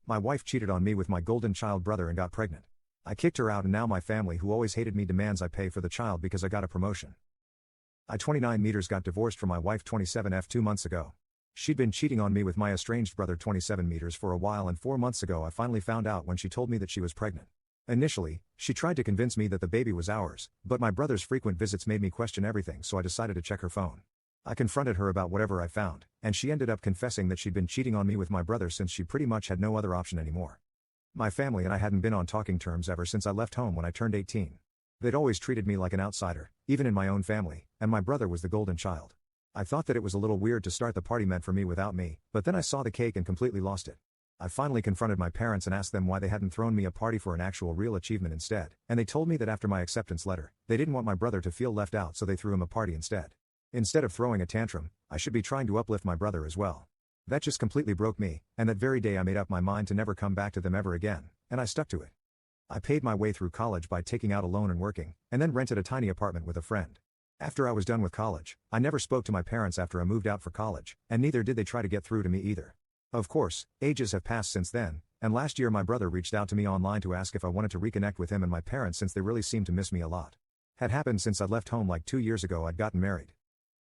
My wife cheated on me with my golden child brother and got pregnant. I kicked her out and now my family who always hated me demands I pay for the child because I got a promotion. I 29 meters got divorced from my wife 27F 2 months ago. She'd been cheating on me with my estranged brother 27 meters for a while and 4 months ago I finally found out when she told me that she was pregnant. Initially, she tried to convince me that the baby was ours, but my brother's frequent visits made me question everything so I decided to check her phone. I confronted her about whatever I found, and she ended up confessing that she'd been cheating on me with my brother since she pretty much had no other option anymore. My family and I hadn't been on talking terms ever since I left home when I turned 18. They'd always treated me like an outsider, even in my own family, and my brother was the golden child. I thought that it was a little weird to start the party meant for me without me, but then I saw the cake and completely lost it. I finally confronted my parents and asked them why they hadn't thrown me a party for an actual real achievement instead, and they told me that after my acceptance letter, they didn't want my brother to feel left out so they threw him a party instead. Instead of throwing a tantrum, I should be trying to uplift my brother as well. That just completely broke me, and that very day I made up my mind to never come back to them ever again, and I stuck to it. I paid my way through college by taking out a loan and working, and then rented a tiny apartment with a friend. After I was done with college, I never spoke to my parents after I moved out for college, and neither did they try to get through to me either. Of course, ages have passed since then, and last year my brother reached out to me online to ask if I wanted to reconnect with him and my parents since they really seemed to miss me a lot. Had happened since I'd left home like 2 years ago. I'd gotten married.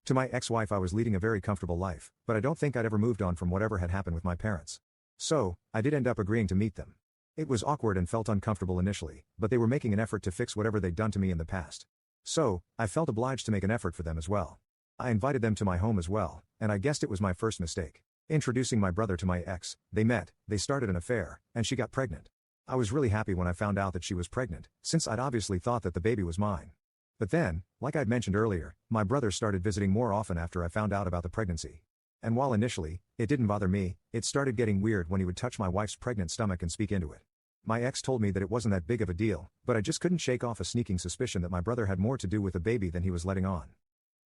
To my ex-wife I was leading a very comfortable life, but I don't think I'd ever moved on from whatever had happened with my parents. So, I did end up agreeing to meet them. It was awkward and felt uncomfortable initially, but they were making an effort to fix whatever they'd done to me in the past. So, I felt obliged to make an effort for them as well. I invited them to my home as well, and I guessed it was my first mistake. Introducing my brother to my ex, they met, they started an affair, and she got pregnant. I was really happy when I found out that she was pregnant, since I'd obviously thought that the baby was mine. But then, like I'd mentioned earlier, my brother started visiting more often after I found out about the pregnancy. And while initially, it didn't bother me, it started getting weird when he would touch my wife's pregnant stomach and speak into it. My ex told me that it wasn't that big of a deal, but I just couldn't shake off a sneaking suspicion that my brother had more to do with the baby than he was letting on.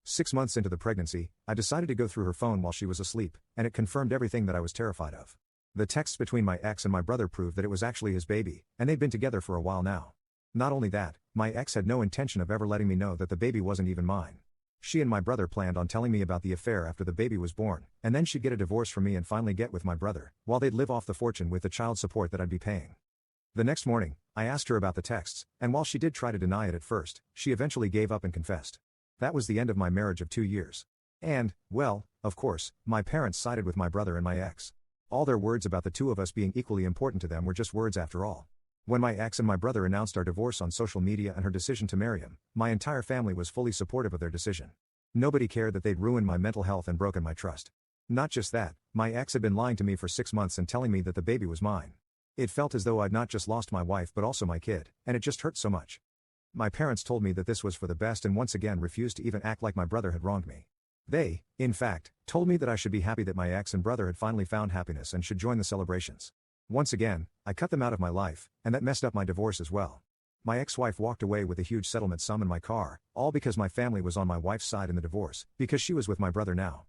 6 months into the pregnancy, I decided to go through her phone while she was asleep, and it confirmed everything that I was terrified of. The texts between my ex and my brother proved that it was actually his baby, and they'd been together for a while now. Not only that, my ex had no intention of ever letting me know that the baby wasn't even mine. She and my brother planned on telling me about the affair after the baby was born, and then she'd get a divorce from me and finally get with my brother, while they'd live off the fortune with the child support that I'd be paying. The next morning, I asked her about the texts, and while she did try to deny it at first, she eventually gave up and confessed. That was the end of my marriage of 2 years. And, well, of course, my parents sided with my brother and my ex. All their words about the two of us being equally important to them were just words after all. When my ex and my brother announced our divorce on social media and her decision to marry him, my entire family was fully supportive of their decision. Nobody cared that they'd ruined my mental health and broken my trust. Not just that, my ex had been lying to me for 6 months and telling me that the baby was mine. It felt as though I'd not just lost my wife but also my kid, and it just hurt so much. My parents told me that this was for the best and once again refused to even act like my brother had wronged me. They, in fact, told me that I should be happy that my ex and brother had finally found happiness and should join the celebrations. Once again, I cut them out of my life, and that messed up my divorce as well. My ex-wife walked away with a huge settlement sum in my car, all because my family was on my wife's side in the divorce, because she was with my brother now.